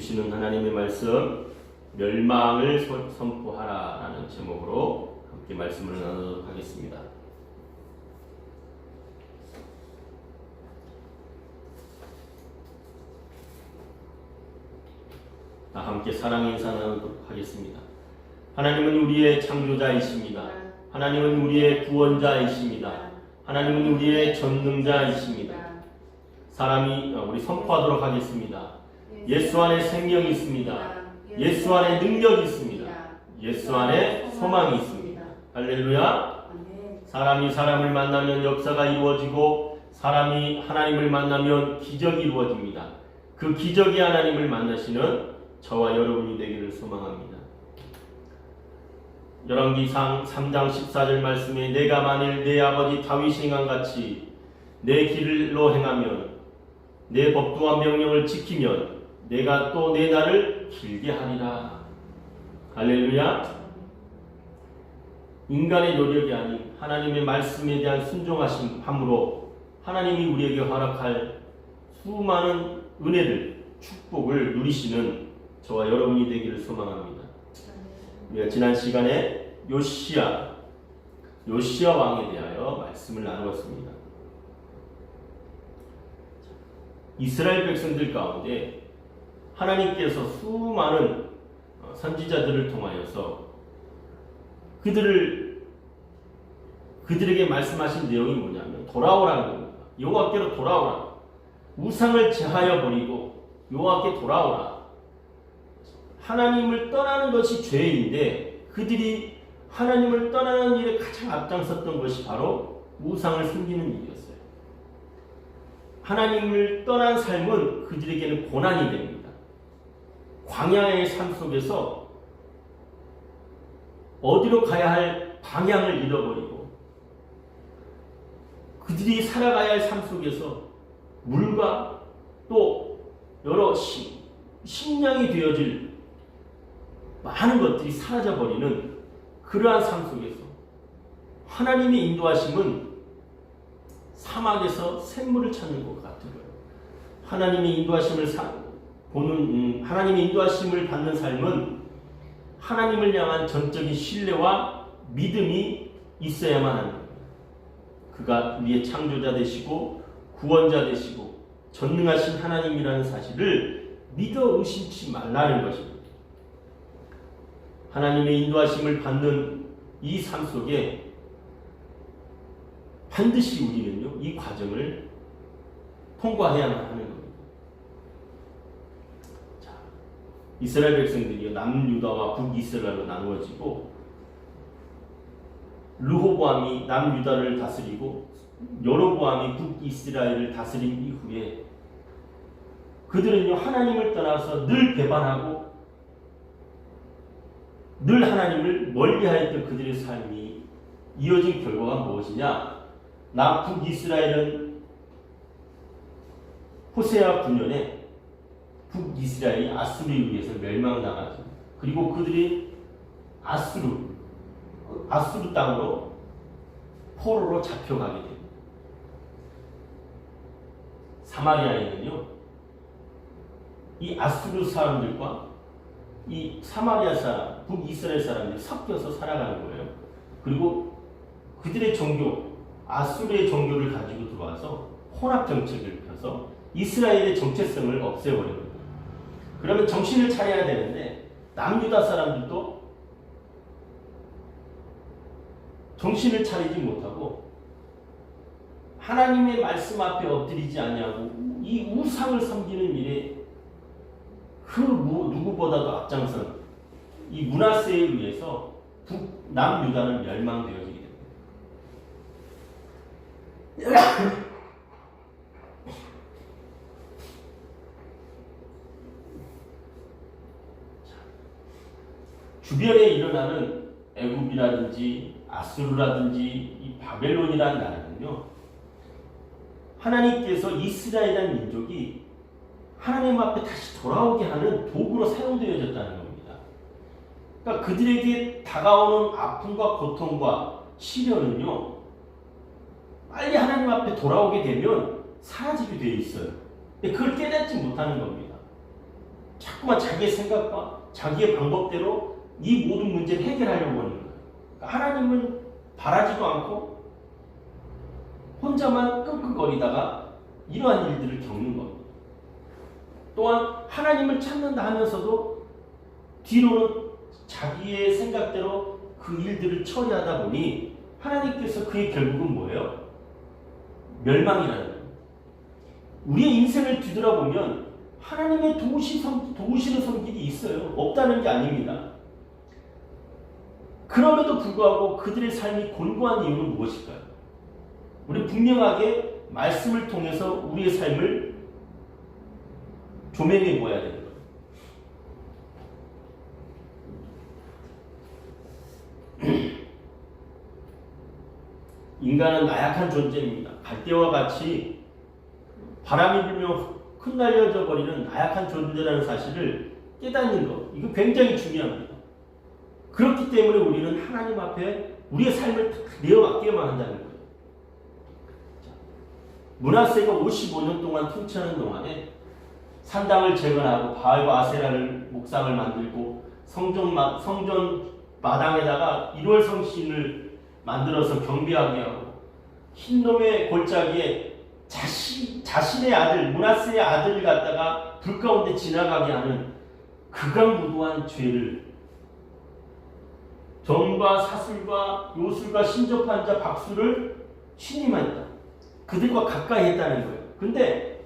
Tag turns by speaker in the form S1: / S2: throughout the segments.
S1: 주시는 하나님의 말씀, 멸망을 선포하라라는 제목으로 함께 말씀을 나누도록 하겠습니다. 함께 사랑의 인사 나누도록 하겠습니다. 하나님은 우리의 창조자이십니다. 하나님은 우리의 구원자이십니다. 하나님은 우리의 전능자이십니다. 우리 선포하도록 하겠습니다. 예수 안에 생명이 있습니다. 예수 안에 능력이 있습니다. 예수 안에 소망이 있습니다. 할렐루야. 사람이 사람을 만나면 역사가 이루어지고 사람이 하나님을 만나면 기적이 이루어집니다. 그 기적이 하나님을 만나시는 저와 여러분이 되기를 소망합니다. 열왕기상 3장 14절 말씀에 내가 만일 내 아버지 다윗이 행한 같이 내 길로 행하면 내 법도와 명령을 지키면 내가 또 내 날을 길게 하리라. 할렐루야. 인간의 노력이 아닌 하나님의 말씀에 대한 순종하심으로 하나님이 우리에게 허락할 수많은 은혜를, 축복을 누리시는 저와 여러분이 되기를 소망합니다. 우리가 지난 시간에 요시야 왕에 대하여 말씀을 나누었습니다. 이스라엘 백성들 가운데 하나님께서 수많은 선지자들을 통하여서 그들에게 말씀하신 내용이 뭐냐면 돌아오라는 겁니다. 여호와께로 돌아오라. 우상을 제하여 버리고 여호와께 돌아오라. 하나님을 떠나는 것이 죄인데 그들이 하나님을 떠나는 일에 가장 앞장섰던 것이 바로 우상을 섬기는 일이었어요. 하나님을 떠난 삶은 그들에게는 고난이 됩니다. 광야의 삶 속에서 어디로 가야 할 방향을 잃어버리고 그들이 살아가야 할 삶 속에서 물과 또 여러 식량이 되어질 많은 것들이 사라져버리는 그러한 삶 속에서 하나님의 인도하심은 사막에서 샘물을 찾는 것 같은 거예요. 하나님의 인도하심을 받는 삶은 하나님을 향한 전적인 신뢰와 믿음이 있어야만 하는 겁니다. 그가 우리의 창조자 되시고 구원자 되시고 전능하신 하나님이라는 사실을 믿어 의심치 말라는 것입니다. 하나님의 인도하심을 받는 이 삶 속에 반드시 우리는요, 이 과정을 통과해야만 하는 겁니다. 자, 이스라엘 백성들이 남유다와 북이스라엘로 나누어지고 르호보암이 남유다를 다스리고 여로보암이 북이스라엘을 다스린 이후에 그들은요, 하나님을 떠나서 늘 배반하고 늘 하나님을 멀리하였던 그들의 삶이 이어진 결과가 무엇이냐? 북이스라엘은 호세아 9년에 북이스라엘이 아수르에 의해서 멸망당하죠. 그리고 그들이 아수르 땅으로 포로로 잡혀가게 됩니다. 사마리아에는요, 이 아수르 사람들과 이 사마리아 사람, 북이스라엘 사람들이 섞여서 살아가는 거예요. 그리고 그들의 종교, 아수르의 종교를 가지고 들어와서 혼합 정책을 펴서 이스라엘의 정체성을 없애버린 거예요. 그러면 정신을 차려야 되는데 남유다 사람들도 정신을 차리지 못하고 하나님의 말씀 앞에 엎드리지 아니하고 이 우상을 섬기는 일에 누구보다도 앞장선 이 므낫세에 의해서 남유다는 멸망되어지게 됩니다. 주변에 일어나는 애굽이라든지 아수르라든지 이 바벨론이라는 나라는요, 하나님께서 이스라엘이라는 민족이 하나님 앞에 다시 돌아오게 하는 도구로 사용되어졌다는 겁니다. 그러니까 그들에게 다가오는 아픔과 고통과 시련은요, 빨리 하나님 앞에 돌아오게 되면 사라지게 되어 있어요. 근데 그걸 깨닫지 못하는 겁니다. 자꾸만 자기의 생각과 자기의 방법대로 이 모든 문제를 해결하려고 하는 거예요. 그러니까 하나님은 바라지도 않고 혼자만 끙끙거리다가 이러한 일들을 겪는 겁니다. 또한 하나님을 찾는다 하면서도 뒤로는 자기의 생각대로 그 일들을 처리하다 보니 하나님께서 그의 결국은 뭐예요? 멸망이라는 거예요. 우리의 인생을 뒤돌아보면 하나님의 도우시는 손길이 있어요. 없다는 게 아닙니다. 그럼에도 불구하고 그들의 삶이 곤고한 이유는 무엇일까요? 우리 분명하게 말씀을 통해서 우리의 삶을 조명해 보아야 되는 거예요. 인간은 나약한 존재입니다. 갈대와 같이 바람이 불면 흩날려져 버리는 나약한 존재라는 사실을 깨닫는 것, 이거 굉장히 중요합니다. 그렇기 때문에 우리는 하나님 앞에 우리의 삶을 내어맡기만 한다는 거예요. 므낫세가 55년 동안 통치하는 동안에 산당을 재건하고 바알과 아세라를 목상을 만들고 성전 마당에다가 1월 성신을 만들어서 경배하게 하고 흰놈의 골짜기에 자신의 아들 므낫세의 아들을 갖다가 불 가운데 지나가게 하는 극악무도한 죄를 점과 사슬과 요술과 신접한 자 박수를 취임했다. 그들과 가까이 했다는 거예요. 근데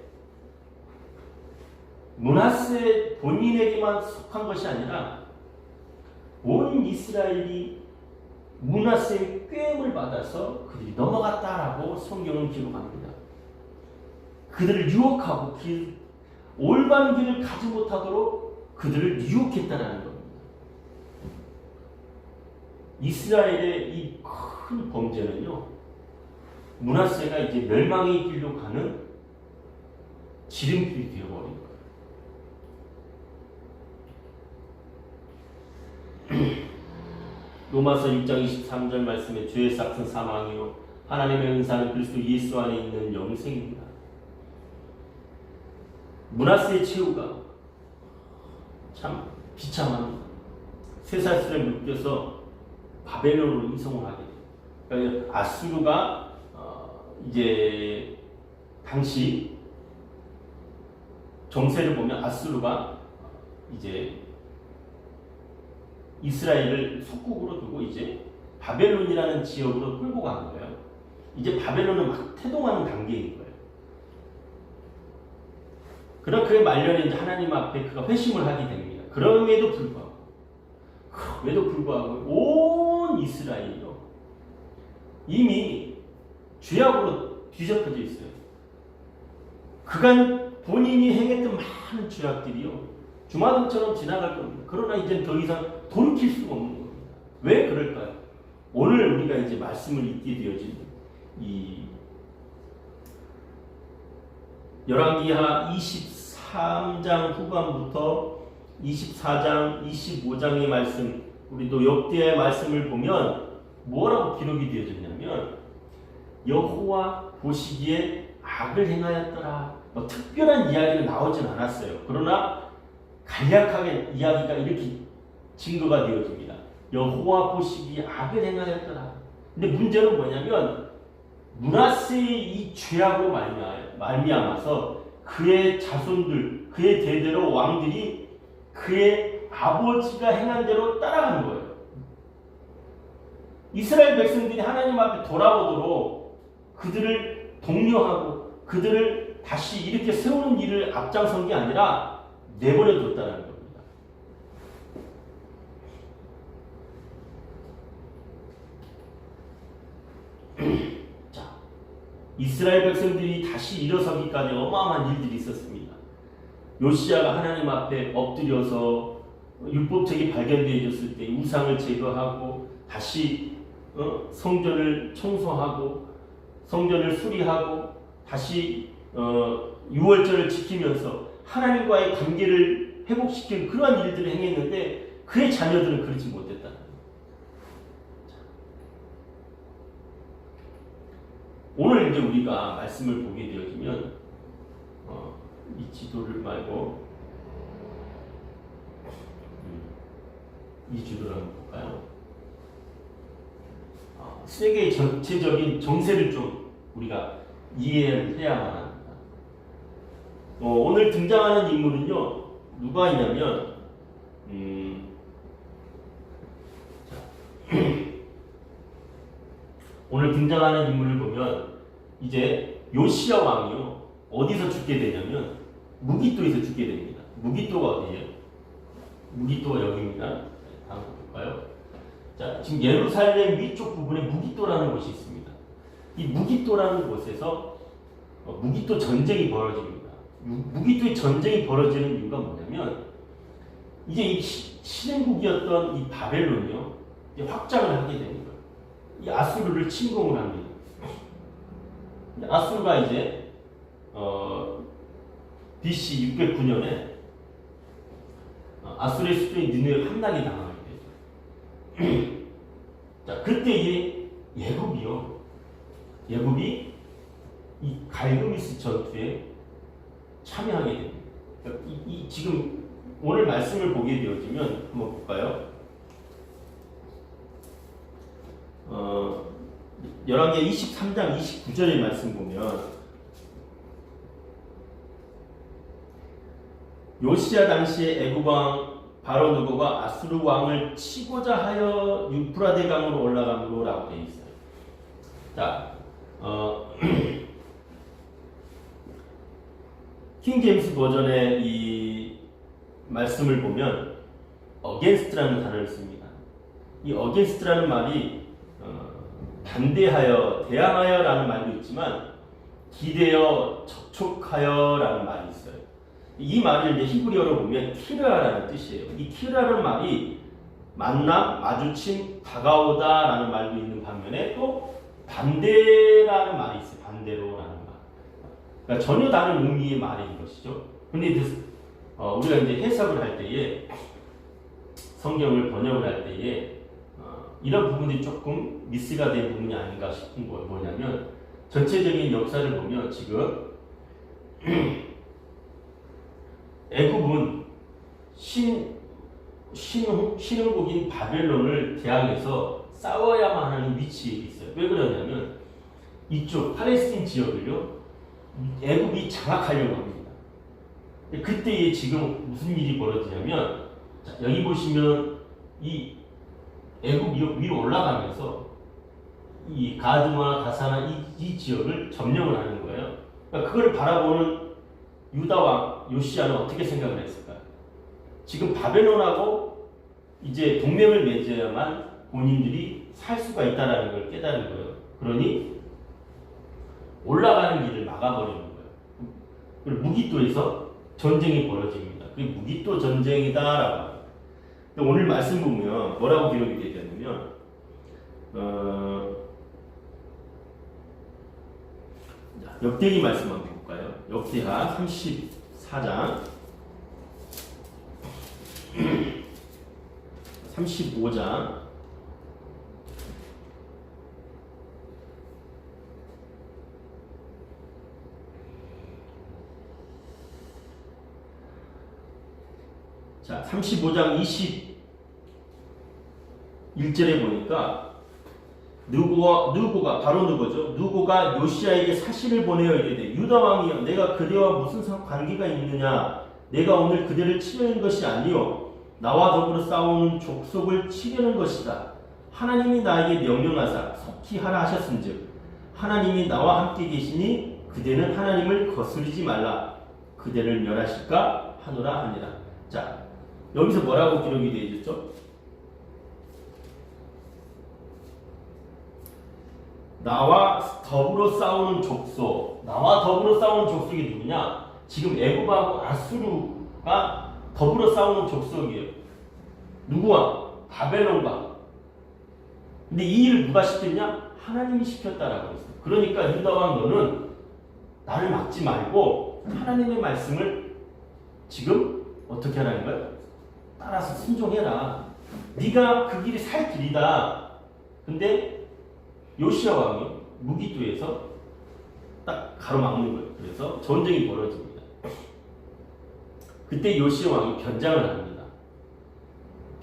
S1: 므낫세 본인에게만 속한 것이 아니라 온 이스라엘이 므낫세의 꾀임을 받아서 그들이 넘어갔다라고 성경은 기록합니다. 그들을 유혹하고 올바른 길을 가지 못하도록 그들을 유혹했다라는 겁니다. 이스라엘의 이 큰 범죄는요, 므낫세가 이제 멸망의 길로 가는 지름길이 되어버린 거예요. 로마서 6장 23절 말씀에 죄의 삭은 사망이요 하나님의 은사는 그리스도 예수 안에 있는 영생입니다. 므낫세의 최후가 참 비참합니다. 쇠사슬에 묶여서 바벨론으로 이송을 하게 돼요. 그러니까 아수르가 이제 당시 정세를 보면 아수르가 이제 이스라엘을 속국으로 두고 이제 바벨론이라는 지역으로 끌고 간 거예요. 이제 바벨론은 막 태동하는 단계인 거예요. 그런 그의 말년에 이제 하나님 앞에 그가 회심을 하게 됩니다. 그럼에도 불구하고 온 이스라엘이요 이미 죄악으로 뒤덮여져 있어요. 그간 본인이 행했던 많은 죄악들이요 주마등처럼 지나갈 겁니다. 그러나 이제 더 이상 돌이킬 수가 없는 겁니다. 왜 그럴까요? 오늘 우리가 이제 말씀을 읽게 되어진 이 열왕기하 23장 후반부터 24장, 25장의 말씀, 우리도 역대의 말씀을 보면 뭐라고 기록이 되어졌냐면 여호와 보시기에 악을 행하였더라. 뭐 특별한 이야기는 나오진 않았어요. 그러나 간략하게 이야기가 이렇게 증거가 되어집니다. 여호와 보시기에 악을 행하였더라. 근데 문제는 뭐냐면 므낫세의 이 죄악으로 말미암아서 그의 자손들, 그의 대대로 왕들이 그의 아버지가 행한 대로 따라가는 거예요. 이스라엘 백성들이 하나님 앞에 돌아오도록 그들을 독려하고 그들을 다시 이렇게 세우는 일을 앞장선 게 아니라 내버려 뒀다는 겁니다. 자, 이스라엘 백성들이 다시 일어서기까지 어마어마한 일들이 있었습니다. 요시야가 하나님 앞에 엎드려서 율법책이 발견되어졌을 때 우상을 제거하고 다시 성전을 청소하고 성전을 수리하고 다시 유월절을 지키면서 하나님과의 관계를 회복시키는 그러한 일들을 행했는데 그의 자녀들은 그렇지 못했다. 오늘 이제 우리가 말씀을 보게 되어지면 이 지도를 말고 이 줄을 한번 볼까요? 세계의 전체적인 정세를 좀 우리가 이해를 해야만 합니다. 오늘 등장하는 인물은요, 누가 있냐면, 오늘 등장하는 인물을 보면, 이제 요시야 왕이요, 어디서 죽게 되냐면, 무기토에서 죽게 됩니다. 무기토가 어디예요? 무기토가 여기입니다. 다음 볼까요? 자, 지금 예루살렘 위쪽 부분에 무기토라는 곳이 있습니다. 이 무기토라는 곳에서 무기토 전쟁이 벌어집니다. 무기토의 전쟁이 벌어지는 이유가 뭐냐면, 이제 이 신행국이었던 이 바벨론이요, 이제 확장을 하게 되는 거예요. 이 아수르를 침공을 합니다. 아수르가 이제 BC 609년에 아수르의 수도인 니느웨 함락이 당하게 되죠. 자, 그때 이 예굽이 이 갈그미스 전투에 참여하게 됩니다. 그러니까 지금 오늘 말씀을 보게 되어지면 한번 볼까요? 열왕기 23장 29절의 말씀 보면, 요시야 당시에 애굽 왕 바로 느고가 아수르 왕을 치고자 하여 유프라데 강으로 올라감으로라고 되어 있어요. 자, 킹 제임스 버전의 이 말씀을 보면 against라는 단어를 씁니다. 이 against라는 말이 반대하여, 대항하여라는 말도 있지만 기대어, 접촉하여라는 말이 있어요. 이 말을 이제 히브리어로 보면 키르아라는 뜻이에요. 이 키르아라는 말이 만남, 마주침, 다가오다라는 말도 있는 반면에 또 반대라는 말이 있어요. 반대로라는 말. 그러니까 전혀 다른 의미의 말인 것이죠. 근데 우리가 이제 해석을 할 때에, 성경을 번역을 할 때에 이런 부분이 조금 미스가 된 부분이 아닌가 싶은 거 뭐냐면, 전체적인 역사를 보면 지금 애굽은 신흥국인 바벨론을 대항해서 싸워야만 하는 위치에 있어요. 왜 그러냐면 이쪽 팔레스틴 지역을요, 애굽이 장악하려고 합니다. 그때에 지금 무슨 일이 벌어지냐면, 여기 보시면 이 애굽 위로 올라가면서 이 가드나 가사나 이 지역을 점령을 하는 거예요. 그러니까 그걸 바라보는 유다 왕 요시야는 어떻게 생각을 했을까요? 지금 바벨론하고 이제 동맹을 맺어야만 본인들이 살 수가 있다는 걸 깨달은 거예요. 그러니 올라가는 길을 막아버리는 거예요. 그리고 무기토에서 전쟁이 벌어집니다. 그게 무기토 전쟁이다라고 합니다. 오늘 말씀 보면 뭐라고 기록이 되었냐면, 역대기 말씀 한번 볼까요? 역대하 34장 35장 자, 35장 21절에 보니까 느고가 바로 느고죠. 느고가 요시야에게 사신을 보내어 이르되, 유다 왕이여, 내가 그대와 무슨 관계가 있느냐? 내가 오늘 그대를 치려는 것이 아니요 나와 더불어 싸우는 족속을 치려는 것이다. 하나님이 나에게 명령하사 속히 하라 하셨은즉 하나님이 나와 함께 계시니 그대는 하나님을 거스르지 말라. 그대를 멸하실까 하노라 하니라. 자, 여기서 뭐라고 기록이 되어 있죠? 나와 더불어 싸우는 족속. 나와 더불어 싸우는 족속이 누구냐? 지금 애굽하고 아수르가 더불어 싸우는 족속이에요. 누구와? 바벨론과. 근데 이 일을 누가 시켰냐? 하나님이 시켰다라고 했어요. 그러니까 유다 왕, 너는 나를 막지 말고 하나님의 말씀을 지금 어떻게 하라는 거야? 따라서 순종해라. 네가 그 길이 살 길이다. 근데 요시야 왕이 무기토에서 딱 가로막는 거예요. 그래서 전쟁이 벌어집니다. 그때 요시야 왕이 변장을 합니다.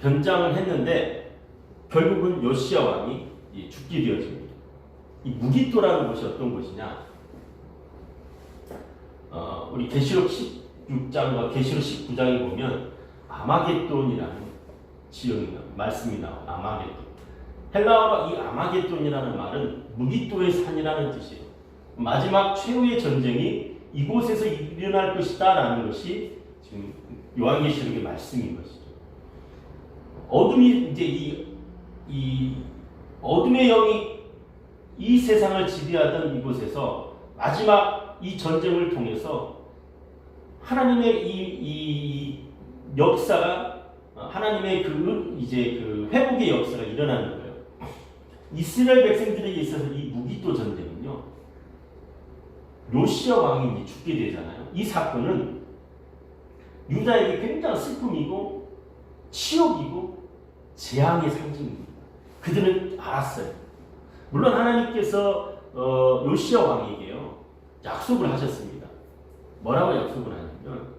S1: 변장을 했는데 결국은 요시야 왕이 죽게 되어집니다. 이 무기토라는 곳이 어떤 곳이냐? 우리 계시록 16장과 계시록 19장에 보면 아마겟돈이라는 지역이 말씀이 나와요. 아마겟돈. 헬라어로 이 아마겟돈이라는 말은 무기토의 산이라는 뜻이에요. 마지막 최후의 전쟁이 이곳에서 일어날 것이다라는 것이 지금 요한계시록의 말씀인 것이죠. 어둠이 이제 이 어둠의 영이 이 세상을 지배하던 이곳에서 마지막 이 전쟁을 통해서 하나님의 이 역사가 하나님의 그 회복의 역사가 일어나는 거예요. 이스라엘 백성들에게 있어서 이 무기토 전쟁은요, 요시야 왕이 죽게 되잖아요. 이 사건은 유다에게 굉장히 슬픔이고 치욕이고 재앙의 상징입니다. 그들은 알았어요. 물론 하나님께서 요시야 왕에게요 약속을 하셨습니다. 뭐라고 약속을 하냐면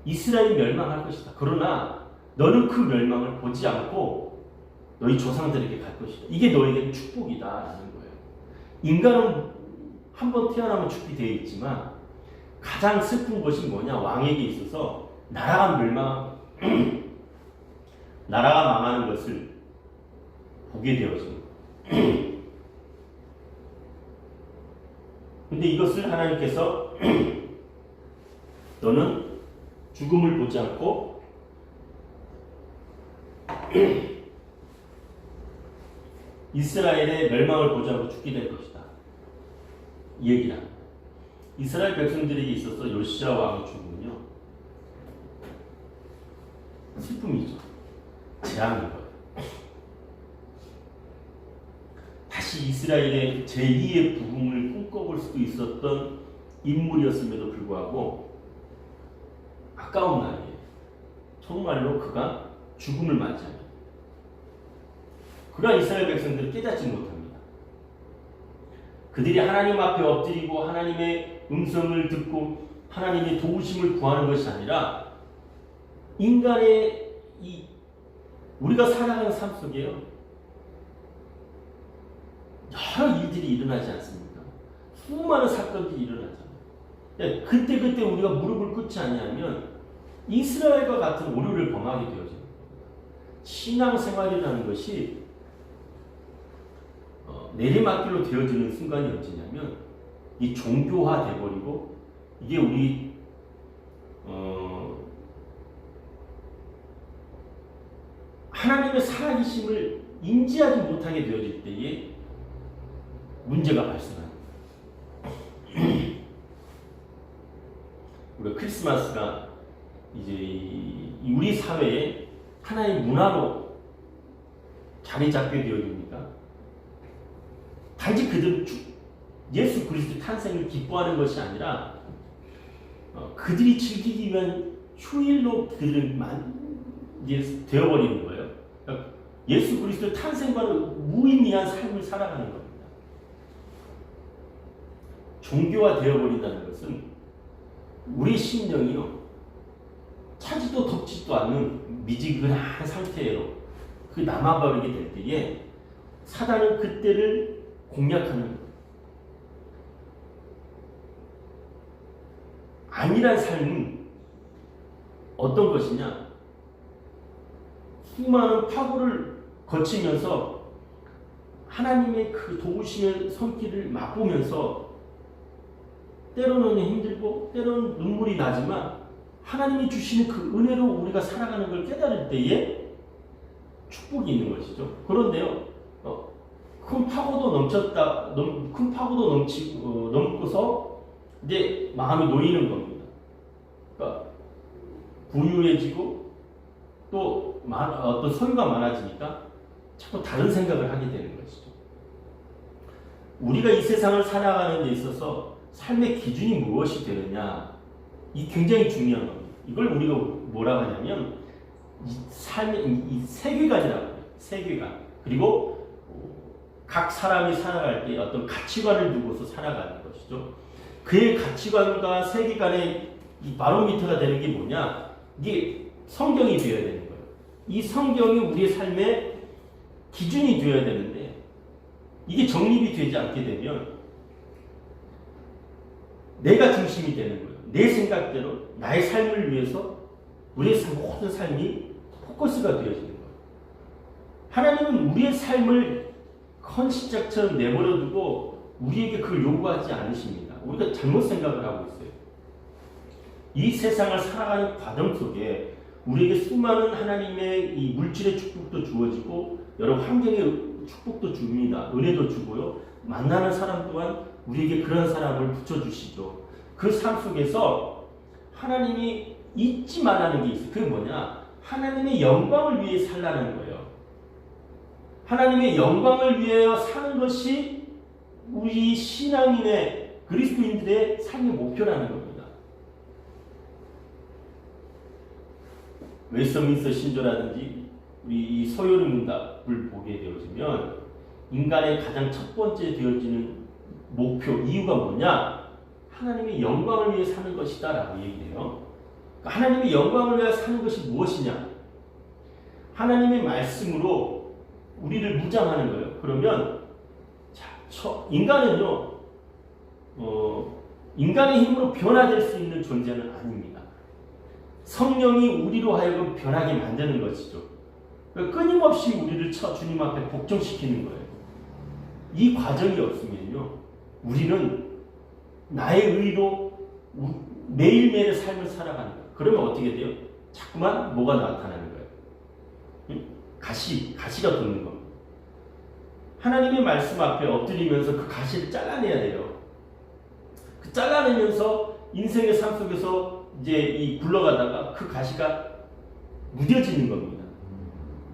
S1: 이스라엘이 멸망할 것이다. 그러나 너는 그 멸망을 보지 않고 너희 조상들에게 갈 것이다. 이게 너에게는 축복이다라는 거예요. 인간은 한 번 태어나면 죽게 되어 있지만 가장 슬픈 것이 뭐냐? 왕에게 있어서 나라가 망하는 것을 보게 되어집니다. 근데 이것을 하나님께서 너는 죽음을 보지 않고 이스라엘의 멸망을 보지 않고 죽게 될 것이다. 이 얘기를 합니다. 이스라엘 백성들에게 있어서 요시야 왕의 죽음은요, 슬픔이죠. 재앙인 거예요. 다시 이스라엘의 제2의 부흥을 꿈꿔볼 수도 있었던 인물이었음에도 불구하고 아까운 날이에요. 정말로 그가 죽음을 맞이합니다. 그러나 이스라엘 백성들은 깨닫지 못합니다. 그들이 하나님 앞에 엎드리고 하나님의 음성을 듣고 하나님의 도우심을 구하는 것이 아니라 인간의 우리가 살아가는 삶 속에요, 여러 일들이 일어나지 않습니까? 수많은 사건들이 일어나잖아요. 그때 우리가 무릎을 꿇지 않냐면 이스라엘과 같은 오류를 범하게 되어집니다. 신앙생활이라는 것이 내리막길로 되어지는 순간이 언제냐면 이 종교화 돼버리고 이게 우리 하나님의 살아계심을 인지하지 못하게 되어질 때에 문제가 발생합니다. 우리가 크리스마스가 이제 우리 사회에 하나의 문화로 자리 잡게 되어집니까? 단지 그들은 예수 그리스도 탄생을 기뻐하는 것이 아니라 그들이 즐기기 위한 휴일로 그들은 되어버리는 거예요. 그러니까 예수 그리스도 탄생과는 무의미한 삶을 살아가는 겁니다. 종교화 되어버린다는 것은 우리 심령이요, 차지도 덥지도 않는 미지근한 상태로 그 남아버리게 될 때에 사단은 그때를 공략하는 거예요. 안일한 삶은 어떤 것이냐? 수많은 파고를 거치면서 하나님의 그 도우심의 손길을 맛보면서 때로는 힘들고 때로는 눈물이 나지만 하나님이 주시는 그 은혜로 우리가 살아가는 걸 깨달을 때에 축복이 있는 것이죠. 그런데요, 큰 파고도 넘고서 이제 마음이 놓이는 겁니다. 그러니까 부유해지고 또 어떤 소유가 많아지니까 자꾸 다른 생각을 하게 되는 것이죠. 우리가 이 세상을 살아가는 데 있어서 삶의 기준이 무엇이 되느냐, 이 굉장히 중요한 겁니다. 이걸 우리가 뭐라고 하냐면 삶의 이 세계관이라고 해요. 세계관. 그리고 각 사람이 살아갈 때 어떤 가치관을 두고서 살아가는 것이죠. 그의 가치관과 세계관의 이 바로미터가 되는 게 뭐냐? 이게 성경이 되어야 되는 거예요. 이 성경이 우리의 삶의 기준이 되어야 되는데 이게 정립이 되지 않게 되면 내가 중심이 되는 거예요. 내 생각대로 나의 삶을 위해서 우리의 모든 삶이 포커스가 되어지는 거예요. 하나님은 우리의 삶을 헌신짝처럼 내버려두고 우리에게 그걸 요구하지 않으십니다. 우리가 잘못 생각을 하고 있어요. 이 세상을 살아가는 과정 속에 우리에게 수많은 하나님의 이 물질의 축복도 주어지고 여러 환경의 축복도 줍니다. 은혜도 주고요. 만나는 사람 또한 우리에게 그런 사람을 붙여주시죠. 그 삶 속에서 하나님이 잊지 말라는 게 있어요. 그게 뭐냐? 하나님의 영광을 위해 살라는 거예요. 하나님의 영광을 위하여 사는 것이 우리 신앙인의 그리스도인들의 삶의 목표라는 겁니다. 웨스트민스터 신조라든지 우리 이 소요리 문답을 보게 되어지면 인간의 가장 첫 번째 되어지는 목표, 이유가 뭐냐? 하나님의 영광을 위해 사는 것이다 라고 얘기해요. 하나님의 영광을 위해 사는 것이 무엇이냐? 하나님의 말씀으로 우리를 무장하는 거예요. 그러면 인간은요, 인간의 힘으로 변화될 수 있는 존재는 아닙니다. 성령이 우리로 하여금 변하게 만드는 것이죠. 끊임없이 우리를 주님 앞에 복종시키는 거예요. 이 과정이 없으면요, 우리는 나의 의로 매일매일의 삶을 살아가는 거예요. 그러면 어떻게 돼요? 자꾸만 뭐가 나타나는 거예요? 가시가 돋는 겁니다. 하나님의 말씀 앞에 엎드리면서 그 가시를 잘라내야 돼요. 그 잘라내면서 인생의 삶 속에서 이제 굴러가다가 그 가시가 무뎌지는 겁니다.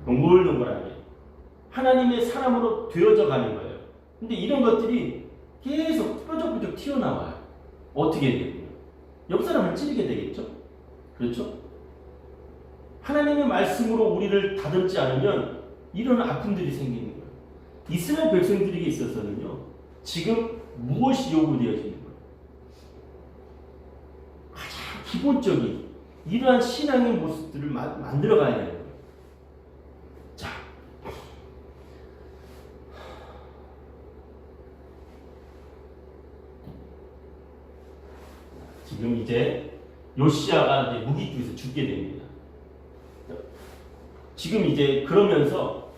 S1: 동글동글하게. 하나님의 사람으로 되어져 가는 거예요. 근데 이런 것들이 계속 뾰족뾰족 튀어나와요. 어떻게 돼요? 옆 사람을 찌르게 되겠죠? 그렇죠? 하나님의 말씀으로 우리를 다듬지 않으면 이런 아픔들이 생기는 거예요. 이스라엘 백성들에게 있어서는요, 지금 무엇이 요구되어지는 거예요? 가장 기본적인 이러한 신앙의 모습들을 만들어 가야 되는 거예요. 자, 지금 이제 요시야가 이제 무기투에서 죽게 됩니다. 지금 이제 그러면서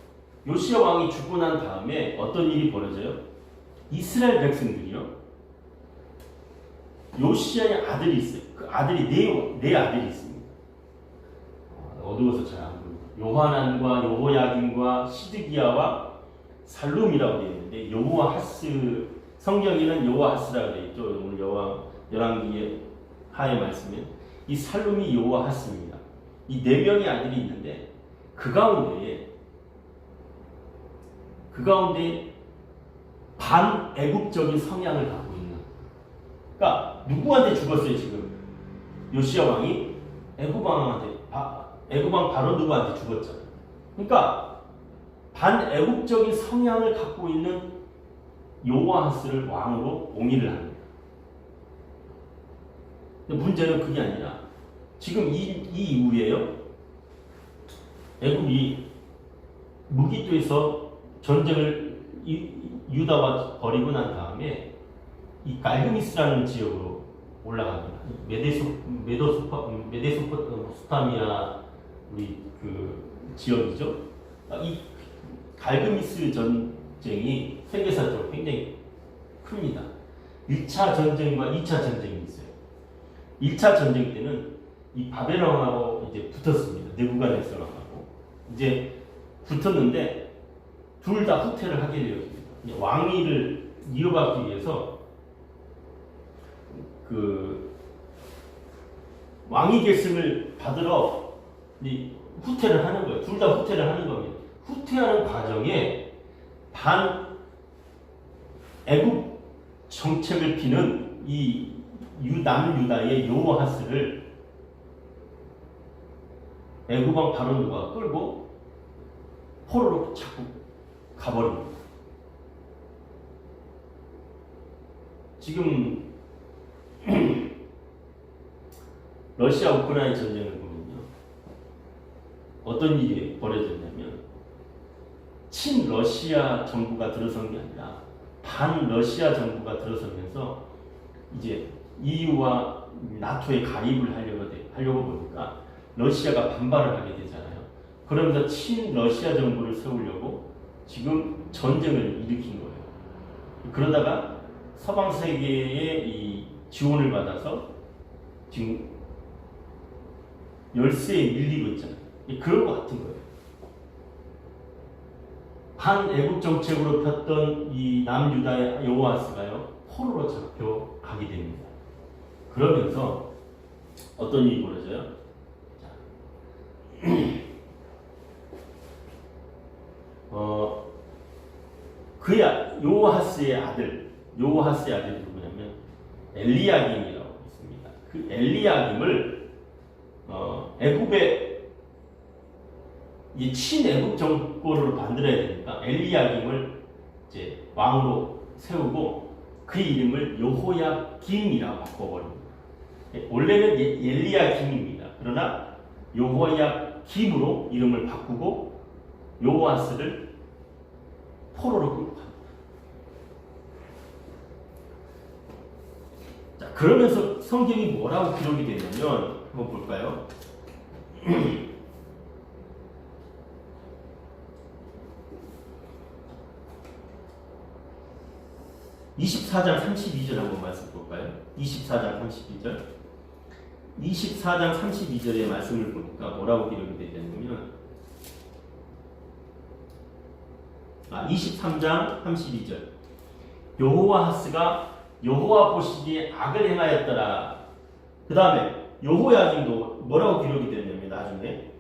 S1: 요시야 왕이 죽고 난 다음에 어떤 일이 벌어져요? 이스라엘 백성들이요, 요시야의 아들이 있어요. 그 아들이 네 아들이 있습니다. 어두워서 잘 안 보여요. 요하난과 여호야김과 시드기야와 살룸이라고 되어 있는데, 여호아하스, 성경에는 여호아하스라고 되어 있죠. 오늘 열왕기의 하의 말씀에 이 살룸이 여호아하스입니다. 이 네 명의 아들이 있는데 그 가운데 반애국적인 성향을 갖고 있는, 그러니까 누구한테 죽었어요? 지금 요시야 왕이 애굽 왕 바로 누구한테 죽었잖아요. 그러니까 반애국적인 성향을 갖고 있는 요아하스를 왕으로 옹의를 합니다. 근데 문제는 그게 아니라 지금 이 이후에요, 애굽이 무기토에서 전쟁을 유다와 벌이고 난 다음에 이 갈그미스라는 지역으로 올라갑니다. 메소포타미아 우리 그 지역이죠. 이 갈그미스 전쟁이 세계사적으로 굉장히 큽니다. 1차 전쟁과 2차 전쟁이 있어요. 1차 전쟁 때는 이 바벨론하고 이제 붙었습니다. 느부갓네살하고 이제 붙었는데 둘 다 후퇴를 하게 되었습니다. 왕위를 이어받기 위해서 그 왕위 계승을 받으러 후퇴를 하는 거예요. 둘 다 후퇴를 하는 겁니다. 후퇴하는 과정에 애국 정책을 피는 이 남유다의 요아하스를 애굽 왕 바로누가 끌고 포로로 자꾸 가버립니다. 지금 러시아 우크라이나 전쟁을 보면요, 어떤 일이 벌어졌냐면 친러시아 정부가 들어선 게 아니라 반러시아 정부가 들어서면서 이제 EU와 나토에 가입을 하려고 보니까 러시아가 반발을 하게 되잖아요. 그러면서 친러시아 정부를 세우려고 지금 전쟁을 일으킨 거예요. 그러다가 서방 세계의 이 지원을 받아서 지금 열세에 밀리고 있잖아요. 그런 것 같은 거예요. 반애국 정책으로 폈던 이 남유다의 여호아스가요, 포로로 잡혀가게 됩니다. 그러면서 어떤 일이 벌어져요? 요아스의 아들이 누구냐면 엘리야김이라고 있습니다. 그 엘리야김을 애굽의 이 친애국 정권으로 만들어야 되니까 엘리야김을 이제 왕으로 세우고 그 이름을 여호야김이라고 바꿔버립니다. 원래는 엘리야김입니다. 그러나 여호야김으로 이름을 바꾸고 요아스를 포로로 끌고 갑니다. 자, 그러면서 성경이 뭐라고 기록이 되냐면 한번 볼까요? 24장 32절 한번 말씀 볼까요? 24장 32절. 24장 32절의 말씀을 보니까 뭐라고 기록이 되냐면 23장 32절. 여호아스가 여호와 보시기에 악을 행하였더라. 그 다음에 여호야김도 뭐라고 기록이 되냐면 나중에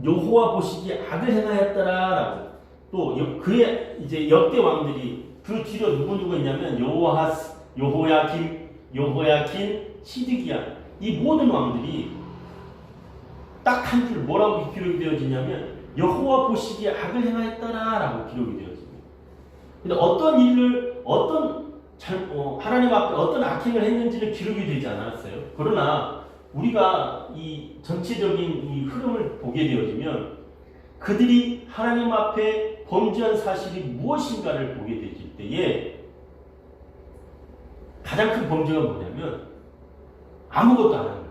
S1: 여호와 보시기에 악을 행하였더라라고. 또 그의 이제 역대 왕들이 그 뒤로 누구 있냐면 여호아스, 여호야긴, 시드기야, 이 모든 왕들이 딱 한 줄 뭐라고 기록이 되어지냐면 여호와 보시기에 악을 행하였더라라고 기록이 되어집니다. 근데 어떤 일을 하나님 앞에 어떤 악행을 했는지는 기록이 되지 않았어요. 그러나 우리가 이 전체적인 이 흐름을 보게 되어지면 그들이 하나님 앞에 범죄한 사실이 무엇인가를 보게 되질 때에 가장 큰 범죄가 뭐냐면 아무것도 안 하는 거예요.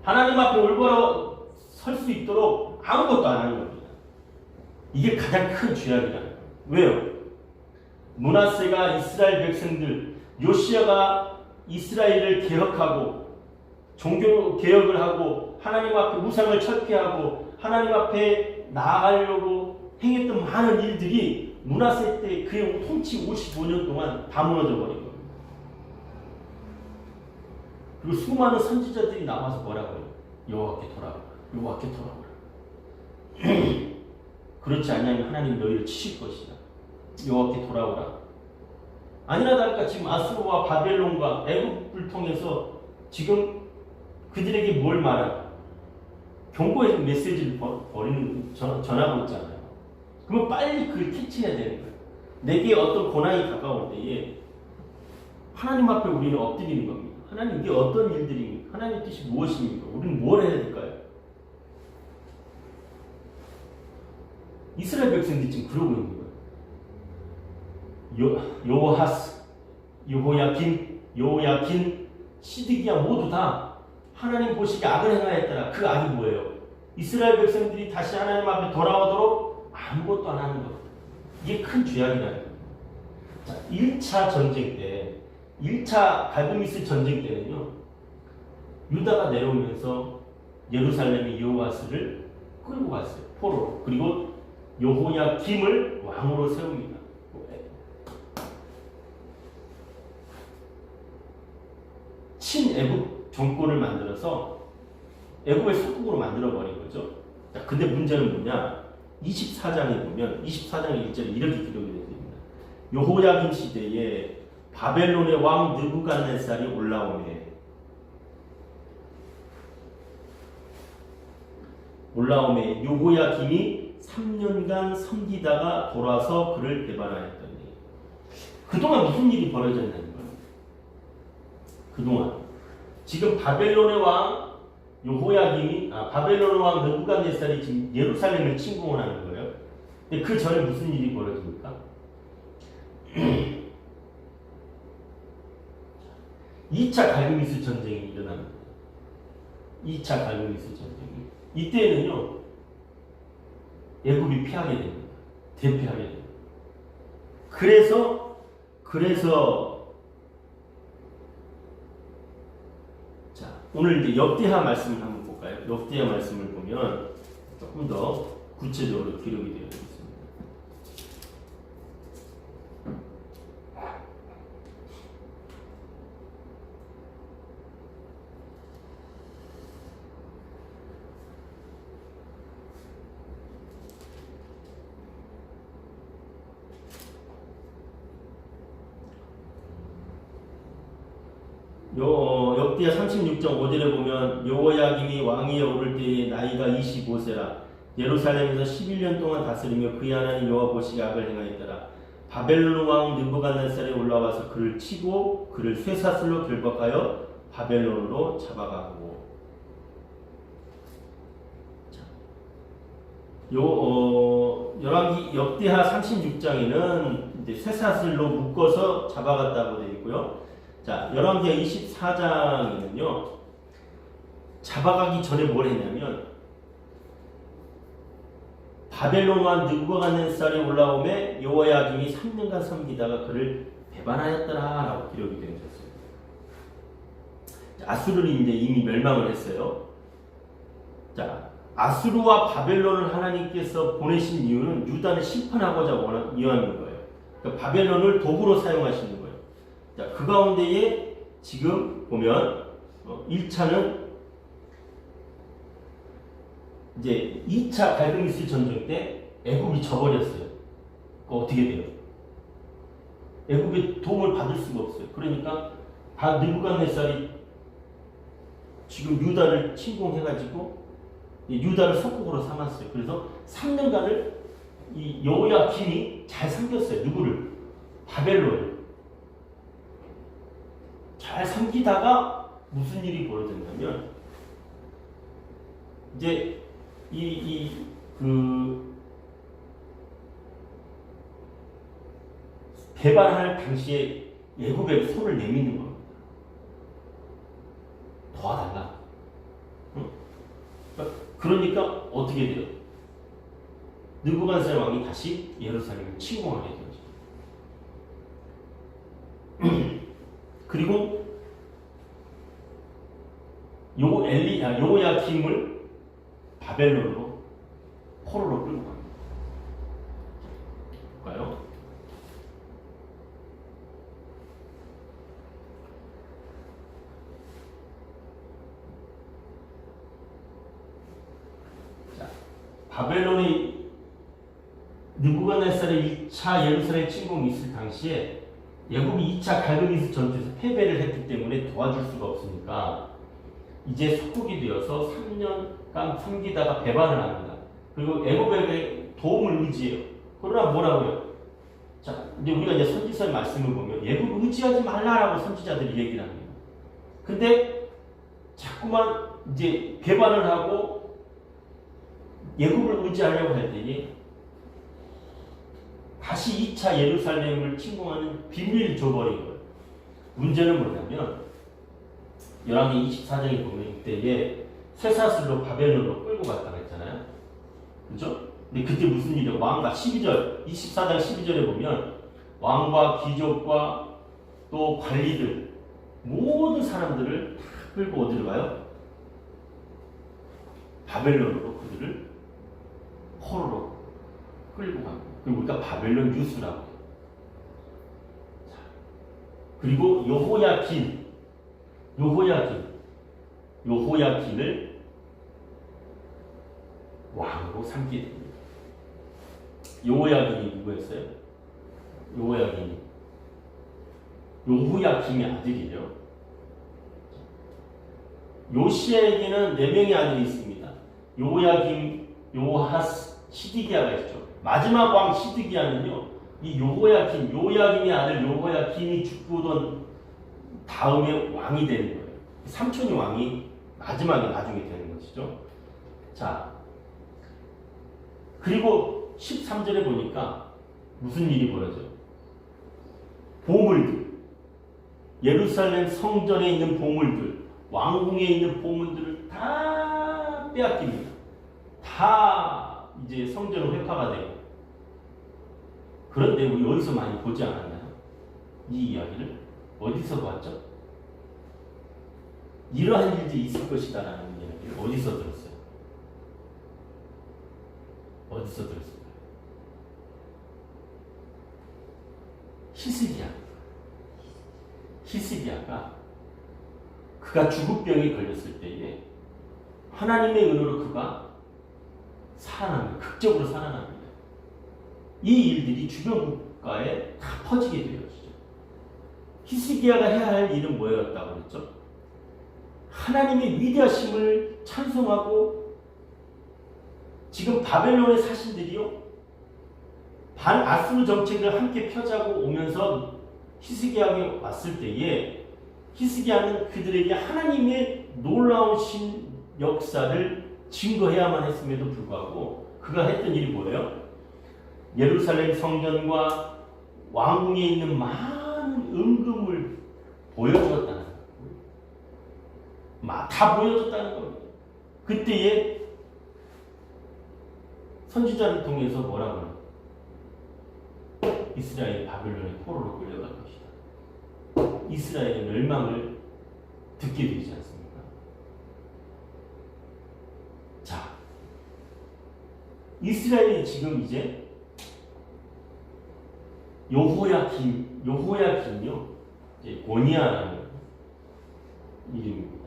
S1: 하나님 앞에 올바로 설 수 있도록 아무것도 안 하는 겁니다. 이게 가장 큰 죄악이라는 거예요. 왜요? 므낫세가 이스라엘 백성들, 요시야가 이스라엘을 개혁하고 종교 개혁을 하고 하나님 앞에 우상을 철폐하고 하나님 앞에 나아가려고 행했던 많은 일들이 므낫세 때 그의 통치 55년 동안 다 무너져 버린 겁니다. 그리고 수많은 선지자들이 나와서 뭐라고 해요? 여호와께 돌아오라. 여호와께 돌아오라. 그렇지 않으면 하나님 너희를 치실 것이다. 여호와께 돌아오라. 아니나 다를까 지금 아수르와 바벨론과 애굽을 통해서 지금 그들에게 뭘 말하고 경고의 메시지를 전하고 있잖아요. 그러면 빨리 그걸 캐치해야 되는 거예요. 내게 어떤 고난이 다가올 때에 하나님 앞에 우리는 엎드리는 겁니다. 하나님 이게 어떤 일들입니까? 하나님의 뜻이 무엇입니까? 우리는 뭘 해야 될까요? 이스라엘 백성들이 지금 그러고 있는 거예요. 여호아스, 여호야긴, 시드기야 모두 다 하나님 보시기에 악을 행하였더라. 그 악이 뭐예요? 이스라엘 백성들이 다시 하나님 앞에 돌아오도록 아무것도 안 하는 것. 이게 큰 죄악이라는 거예요. 자, 1차 전쟁 때 1차 갈그미스 전쟁 때는요, 유다가 내려오면서 예루살렘의 여호아스를 끌고 갔어요. 포로로. 그리고 여호야김을 왕으로 세웁니다. 친애국 정권을 만들어서 애국의 속국으로 만들어버린 거죠. 자, 근데 문제는 뭐냐? 24장에 보면 24장의 1절에 이렇게 기록이 됩니다. 여호야김 시대에 바벨론의 왕 느부갓네살이 올라오매 여호야김이 3년간 섬기다가 돌아서 그를 배반하였더니, 그동안 무슨 일이 벌어졌냐는 거예요. 그동안 지금 바벨론의 왕 여호야김이 바벨론 왕 느부갓네살이 지금 예루살렘을 침공을 하는 거예요. 근데 그 전에 무슨 일이 벌어집니까? 2차 갈그미스 전쟁이 일어납니다. 2차 갈그미스 전쟁이. 이때는요, 애굽이 피하게 됩니다. 대피하게 됩니다. 그래서 자, 오늘 이제 역대하 말씀을 한번 볼까요? 역대하 말씀을 보면 조금 더 구체적으로 기록이 되어 있습니다. 역대하 36장 5절에 보면 여호야김이 왕위에 오를 때에 나이가 25세라 예루살렘에서 11년 동안 다스리며 그의 하나님 여호와 보시기에 악을 행하였더라. 바벨론 왕 느부갓네살이 올라와서 그를 치고 그를 쇠사슬로 결박하여 바벨론으로 잡아가고. 열왕기 역대하 36장에는 이제 쇠사슬로 묶어서 잡아갔다고 되어 있고요. 자, 열왕기하 24장에는요, 잡아가기 전에 뭘 했냐면, 바벨론 왕 느부갓네살이 올라오매 여호야김이 3년간 섬기다가 그를 배반하였더라라고 기록이 되어 있었어요. 아수르는 이제 이미 멸망을 했어요. 자, 아수르와 바벨론을 하나님께서 보내신 이유는 유다를 심판하고자 원하는 거예요. 그러니까 바벨론을 도구로 사용하시는 거예요. 자, 그 가운데에 지금 보면 1차는 이제 2차 갈그미스 전쟁 때 애굽이 져버렸어요. 어떻게 돼요? 애굽의 도움을 받을 수가 없어요. 그러니까 느부갓네살이 지금 유다를 침공해가지고 유다를 속국으로 삼았어요. 그래서 3년간을 이 여호야김이 잘 섬겼어요. 누구를? 바벨론을. 잘 섬기다가 무슨 일이 벌어졌냐면 이제 배반할 당시에 애굽에 손을 내미는 겁니다. 도와달라. 응? 그러니까 어떻게 돼요? 느부갓네살 왕이 다시 예루살렘을 침공하게 되죠. 그리고 여호야김을 바벨론으로 포로로 끌고 갑니다. 볼까요? 자, 바벨론이 느부갓네살의 2차 예루살렘 침공이 있을 당시에 애굽이 2차 갈그미스 전투에서 패배를 했기 때문에 도와줄 수가 없으니까 이제 속국이 되어서 3년간 섬기다가 배반을 합니다. 그리고 애굽에게 도움을 의지해요. 그러나 뭐라고요? 자, 이제 우리가 이제 선지서의 말씀을 보면 애굽을 의지하지 말라라고 선지자들이 얘기를 합니다. 근데 자꾸만 이제 배반을 하고 애굽을 의지하려고 할 때니 다시 2차 예루살렘을 침공하는 비밀을 줘버린 거예요. 문제는 뭐냐면 열왕기 24장에 보면 이때에 쇠사슬로 바벨론으로 끌고 갔다고 했잖아요. 그죠? 근데 그때 무슨 일이에요? 왕과 12절, 24장 12절에 보면 왕과 귀족과 또 관리들 모든 사람들을 다 끌고 어디로 가요? 바벨론으로 그들을 포로로 끌고 갑니다. 그리고 우리가 바벨론 유수라고 해요. 그리고 여호야김을 왕으로 삼게 됩니다. 여호야김이 누구였어요? 여호야김의 아들이에요. 요시야에게는 4명의 아들이 있습니다. 여호야김, 요하스, 시드기야가 있죠. 마지막 왕 시드기야는요, 이 요야김의 아들 요호야김이 죽고던 다음에 왕이 되는 거예요. 삼촌이 왕이 마지막에 나중에 되는 것이죠. 자, 그리고 13절에 보니까 무슨 일이 벌어져요? 보물들, 예루살렘 성전에 있는 보물들, 왕궁에 있는 보물들을 다 빼앗깁니다. 다 이제 성전은 회파가 되고. 그런데 우리 어디서 많이 보지 않았나요? 이 이야기를 어디서 봤죠? 이러한 일들이 있을 것이다라는 이야기를 어디서 들었어요? 어디서 들었어요? 히스기야가 그가 죽을병에 걸렸을 때에 하나님의 은혜로 그가 살아납니다. 극적으로 살아납니다. 이 일들이 주변 국가에 다 퍼지게 되었죠. 히스기야가 해야 할 일은 뭐였다고 그랬죠? 하나님의 위대하심을 찬송하고 지금 바벨론의 사신들이요 반아수르 정책을 함께 펴자고 오면서 히스기야에게 왔을 때에 히스기야는 그들에게 하나님의 놀라우신 역사를 증거해야만 했음에도 불구하고 그가 했던 일이 뭐예요? 예루살렘 성전과 왕궁에 있는 많은 은금을 보여주었다는 거예요. 다 보여줬다는 겁니다. 그때에 선지자를 통해서 뭐라고 해요? 이스라엘이 바벨론의 포로로 끌려갈 것이다. 이스라엘의 멸망을 듣게 되지 않습니까? 자, 이스라엘이 지금 이제 요호야김요, 이제 고니아라는 이름입니다.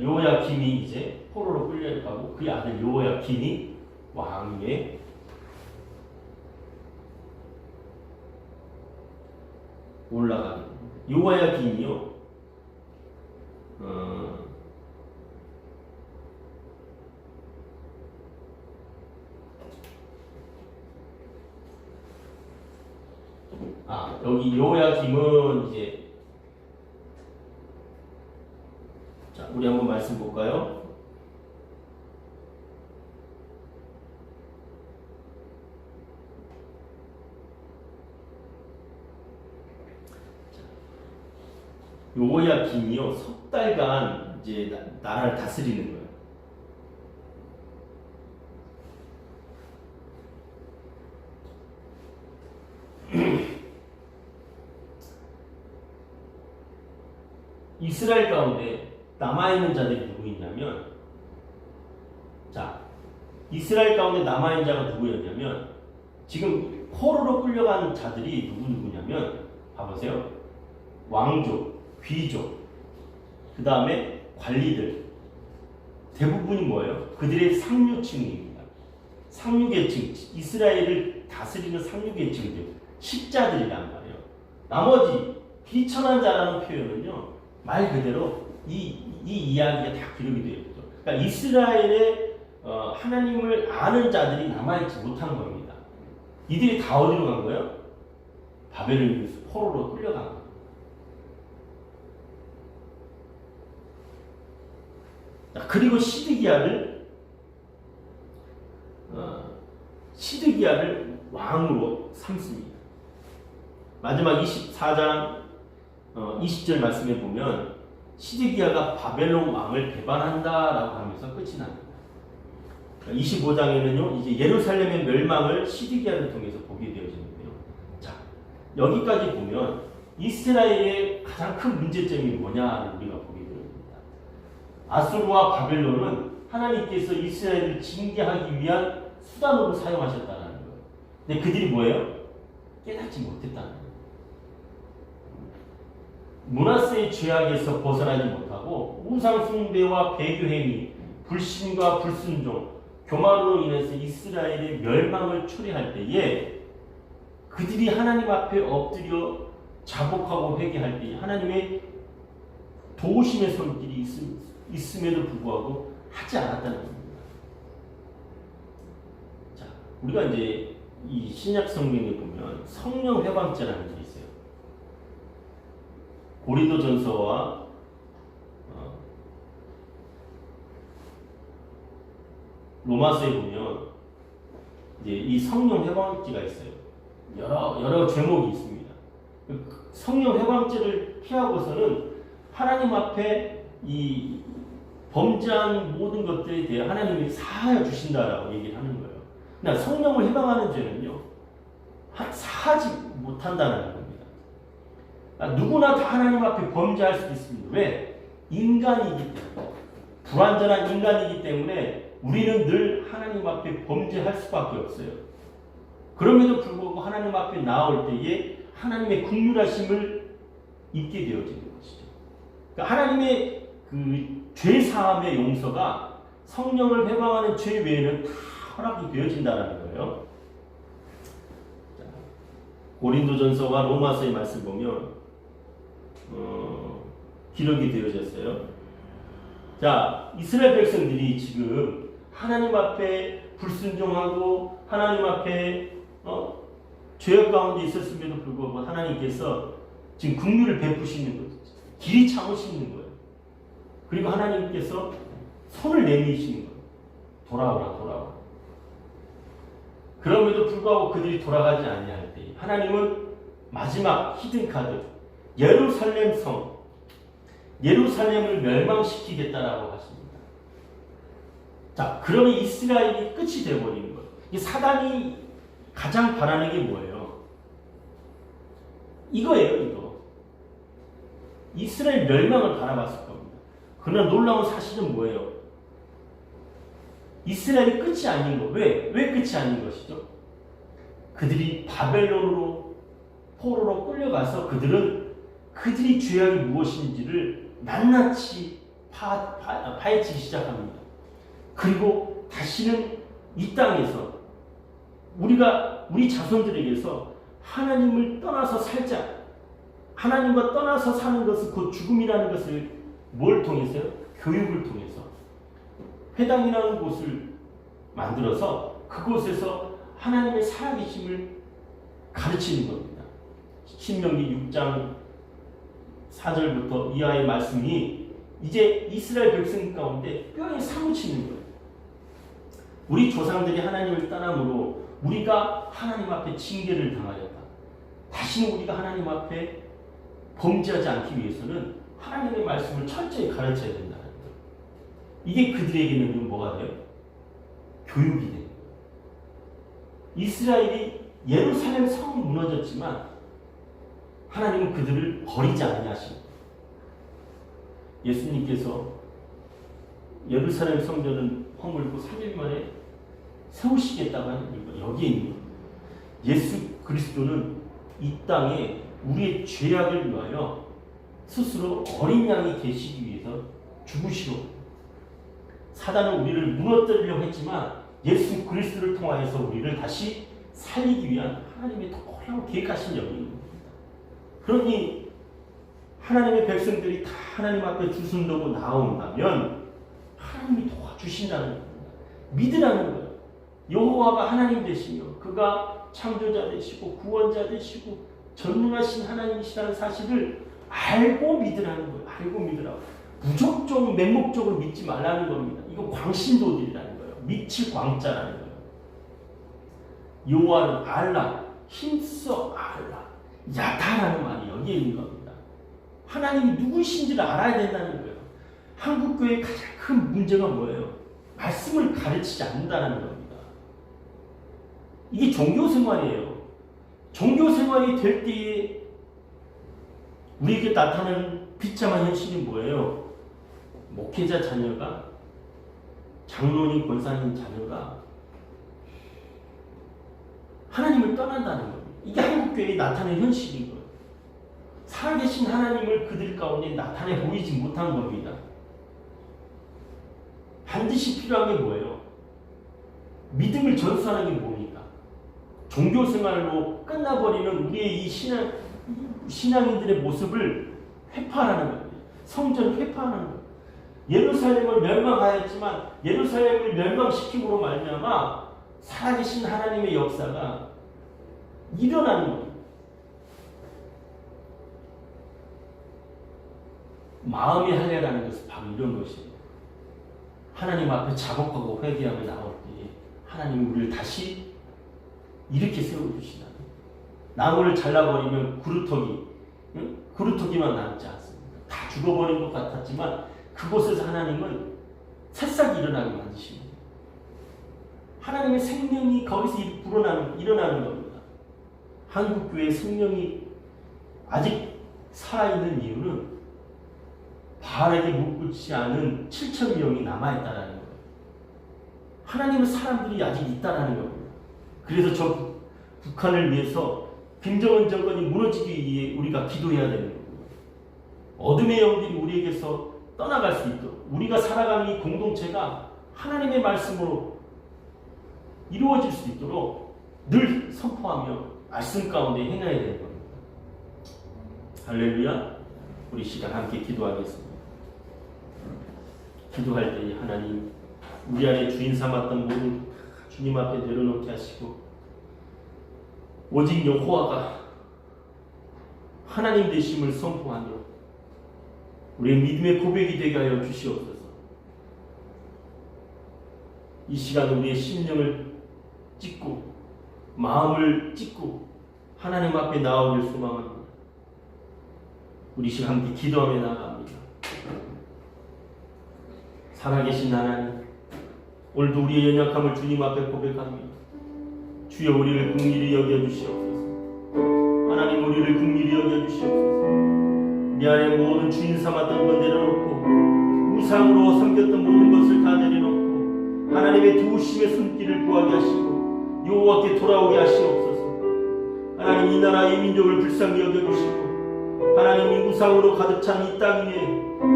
S1: 요야김이 이제 포로로 끌려가고 그의 아들 요야김이 왕위에 올라가게 됩니다. 요야김이요, 여기 요야김은 이제 자, 우리 한번 말씀 볼까요? 요야김이요 석 달간 이제 나라를 다스리는 거예요. 이스라엘 가운데 남아있는 자들이 누구 있냐면, 자, 이스라엘 가운데 남아있는 자가 누구였냐면, 지금 포로로 끌려간 자들이 누구냐면, 봐보세요. 왕족, 귀족, 그 다음에 관리들. 대부분이 뭐예요? 그들의 상류층입니다. 상류계층, 이스라엘을 다스리는 상류계층들, 식자들이란 말이에요. 나머지 비천한 자라는 표현은요, 말 그대로 이 이야기가 다 기록이 되어 있죠. 그러니까 이스라엘의 하나님을 아는 자들이 남아있지 못한 겁니다. 이들이 다 어디로 간 거예요? 바벨론 포로로 끌려간 거예요. 그리고 시드기야를 왕으로 삼습니다. 마지막 24장 20절 말씀에 보면 시드기야가 바벨론 왕을 배반한다라고 하면서 끝이 납니다. 25장에는요 이제 예루살렘의 멸망을 시드기야를 통해서 보게 되어지는데요. 자, 여기까지 보면 이스라엘의 가장 큰 문제점이 뭐냐를 우리가 보게 됩니다. 아수르와 바벨론은 하나님께서 이스라엘을 징계하기 위한 수단으로 사용하셨다는 거예요. 근데 그들이 뭐예요? 깨닫지 못했다는 거예요. 므낫세의 죄악에서 벗어나지 못하고 우상 숭배와 배교 행위, 불신과 불순종, 교만으로 인해서 이스라엘의 멸망을 초래할 때에 그들이 하나님 앞에 엎드려 자복하고 회개할 때에 하나님의 도우심의 손길이 있음에도 불구하고 하지 않았다는 겁니다. 우리가 이제 이 신약 성경에 보면 성령 회방죄라는 게 있어요. 고린도전서와 로마서에 보면 이제 이 성령 회방죄가 있어요. 여러 제목이 있습니다. 성령 회방죄를 피하고서는 하나님 앞에 이 범죄한 모든 것들에 대해 하나님이 사하여 주신다라고 얘기를 하는 거예요. 그러니까 성령을 해방하는 죄는요, 사하지 못한다는 겁니다. 누구나 다 하나님 앞에 범죄할 수 있습니다. 왜? 인간이기 때문에. 불완전한 인간이기 때문에 우리는 늘 하나님 앞에 범죄할 수밖에 없어요. 그럼에도 불구하고 하나님 앞에 나올 때에 하나님의 긍휼하심을 입게 되어지는 것이죠. 그러니까 하나님의 그 죄사함의 용서가 성령을 회방하는 죄 외에는 다 허락이 되어진다는 거예요. 고린도전서와 로마서의 말씀 보면 기록이 되어졌어요. 자, 이스라엘 백성들이 지금 하나님 앞에 불순종하고 하나님 앞에 죄악 가운데 있었음에도 불구하고 하나님께서 지금 긍휼을 베푸시는 거예요. 길이 참으시는 거예요. 그리고 하나님께서 손을 내미시는 거예요. 돌아오라. 그럼에도 불구하고 그들이 돌아가지 아니할 때 하나님은 마지막 히든카드 예루살렘 성, 예루살렘을 멸망시키겠다라고 하십니다. 자, 그러면 이스라엘이 끝이 되어버리는 거예요. 이 사단이 가장 바라는 게 뭐예요? 이거예요, 이거. 이스라엘 멸망을 바라봤을 겁니다. 그러나 놀라운 사실은 뭐예요? 이스라엘이 끝이 아닌 거. 왜 끝이 아닌 것이죠? 그들이 바벨론으로 포로로 끌려가서 그들이 죄악이 무엇인지를 낱낱이 파헤치기 시작합니다. 그리고 다시는 이 땅에서 우리 자손들에게서 하나님을 떠나서 살자. 하나님과 떠나서 사는 것은 곧 죽음이라는 것을 뭘 통해서요? 교육을 통해서. 회당이라는 곳을 만들어서 그곳에서 하나님의 살아계심을 가르치는 겁니다. 신명기 6장 4절부터 이하의 말씀이 이제 이스라엘 백성 가운데 뼈에 사무치는 거예요. 우리 조상들이 하나님을 떠남으로 우리가 하나님 앞에 징계를 당하였다. 다시는 우리가 하나님 앞에 범죄하지 않기 위해서는 하나님의 말씀을 철저히 가르쳐야 된다는 거예요. 이게 그들에게는 뭐가 돼요? 교육이 돼요. 이스라엘이 예루살렘 성이 무너졌지만 하나님은 그들을 버리지 아니하십니다. 예수님께서 예루살렘 성전을 허물고 3일 만에 세우시겠다고 하는 이유가 여기에 있는 겁니다. 예수 그리스도는 이 땅에 우리의 죄악을 위하여 스스로 어린 양이 되시기 위해서 죽으시고 사단은 우리를 무너뜨리려고 했지만 예수 그리스도를 통하여서 우리를 다시 살리기 위한 하나님의 놀라운 계획하신 영입니다. 그러니 하나님의 백성들이 다 하나님 앞에 두 손 들고 나온다면 하나님이 도와주신다는 겁니다. 믿으라는 거예요. 여호와가 하나님 되시며 그가 창조자 되시고 구원자 되시고 전능하신 하나님이시라는 사실을 알고 믿으라는 거예요. 알고 믿으라고. 무조건 맹목적으로 믿지 말라는 겁니다. 이거 광신도들이라는 거예요. 믿칠 광자라는 거예요. 여호와는 알라, 힘써 알라, 야다라는 말이 여기에 있는 겁니다. 하나님이 누구신지를 알아야 된다는 거예요. 한국교회의 가장 큰 문제가 뭐예요? 말씀을 가르치지 않는다는 겁니다. 이게 종교생활이에요. 종교생활이 될 때에 우리에게 나타나는 비참한 현실이 뭐예요? 목회자 자녀가, 장로님, 권사님 자녀가 하나님을 떠난다는 겁니다. 이게 한국교회에 나타나는 현실인 거예요. 살아계신 하나님을 그들 가운데 나타내 보이지 못한 겁니다. 반드시 필요한 게 뭐예요? 믿음을 전수하는 게 뭡니까? 종교생활로 끝나버리는 우리의 이 신앙인들의 모습을 회파하는 겁니다. 성전을 회파하는 겁니다. 예루살렘을 멸망하였지만 예루살렘을 멸망시킴으로 말미암아 살아계신 하나님의 역사가 일어나는 겁니다. 마음의 할례라는 것은 바로 이런 것입니다. 하나님 앞에 자복하고 회개하며 나올 때에 하나님이 우리를 다시 이렇게 세워주시나. 나무를 잘라버리면 구루터기만 남지 않습니다. 다 죽어버린 것 같았지만 그곳에서 하나님은 새싹이 일어나게 만드십니다. 하나님의 생명이 거기서 일어나는 겁니다. 한국교회의 생명이 아직 살아있는 이유는 바알에게 묻지 않은 7,000명이 남아있다는 거예요. 하나님의 사람들이 아직 있다는 겁니다. 그래서 저 북한을 위해서 김정은 정권이 무너지기 위해 우리가 기도해야 되는 겁니다. 어둠의 영들이 우리에게서 떠나갈 수 있도록 우리가 살아가는 이 공동체가 하나님의 말씀으로 이루어질 수 있도록 늘 선포하며 말씀 가운데 행해야 되는 겁니다. 할렐루야. 우리 시간 함께 기도하겠습니다. 기도할 때 하나님 우리 안에 주인 삼았던 모든 주님 앞에 내려놓게 하시고 오직 여호와가 하나님 되심을 선포하며 우리의 믿음의 고백이 되게 하여 주시옵소서. 이 시간 우리의 심령을 찢고 마음을 찢고 하나님 앞에 나오길 소망합니다. 우리 시간 함께 기도하며 나아갑니다. 살아계신 하나님, 오늘도 우리의 연약함을 주님 앞에 고백합니다. 주여 우리를 긍휼히 여겨주시옵소서. 하나님 우리를 긍휼히 여겨주시옵소서. 내 안에 모든 주인 삼았던 것 내려놓고 우상으로 섬겼던 모든 것을 다 내려놓고 하나님의 도우심의 손길을 구하게 하시고 여호와께 돌아오게 하시옵소서. 하나님 이 나라 이 민족을 불쌍히 여겨주시고 하나님이 우상으로 가득 찬 이 땅 위에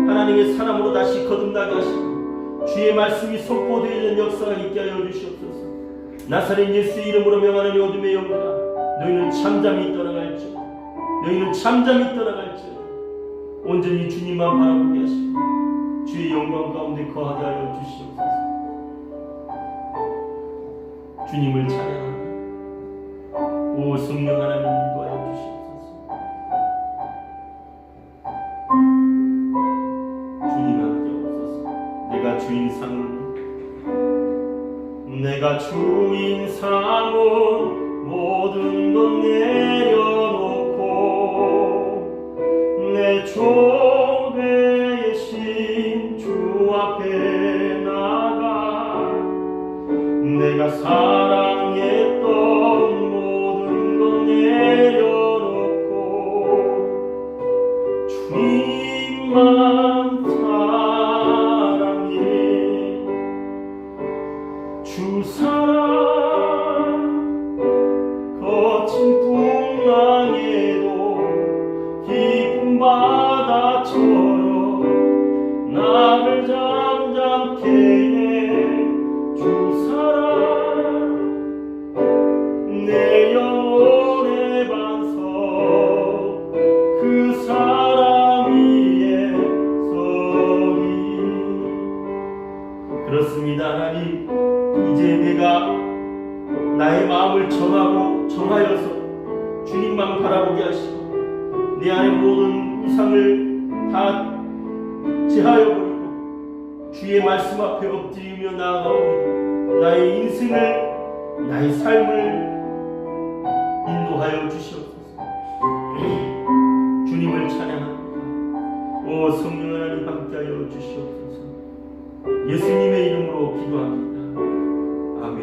S1: 하나님의 사람으로 다시 거듭나게 하시고 주의 말씀이 선포되는 역사가 있게 하여 주시옵소서. 나사렛 예수 이름으로 명하는 어둠의 영들아, 너희는 잠잠히 떠나갈지어다. 너희는 잠잠히 떠나갈지어다. 온전히 주님만 바라보게 하시고 주의 영광 가운데 거하게 하여 주시옵소서. 주님을 찬양합니다. 오 성령 하나님 인도하여 주시옵소서. 주님 함께 없소서. 내가 주인 삼은 모든 것 내려놓고 내 종 되신 주 앞에 나가 내가 사랑했던 모든 것 내려놓고 주님만 사랑해 주 사랑 거친 풍랑에도 깊은 바다처럼 나를 잠잠케 해 주 사랑 내 영혼의 반석 그 사랑 위에 서리. 그렇습니다. 하나님 이제 내가 나의 마음을 정하여서 주님만 바라보게 하시고 내 안의 모든 우상을 다 제하여 버리고 주의 말씀 앞에 엎드리며 나아가오니 나의 인생을 나의 삶을 인도하여 주시옵소서. 주님을 찬양합니다. 오 성령 하나님 함께하여 주시옵소서. 예수님의 이름으로 기도합니다. 아멘.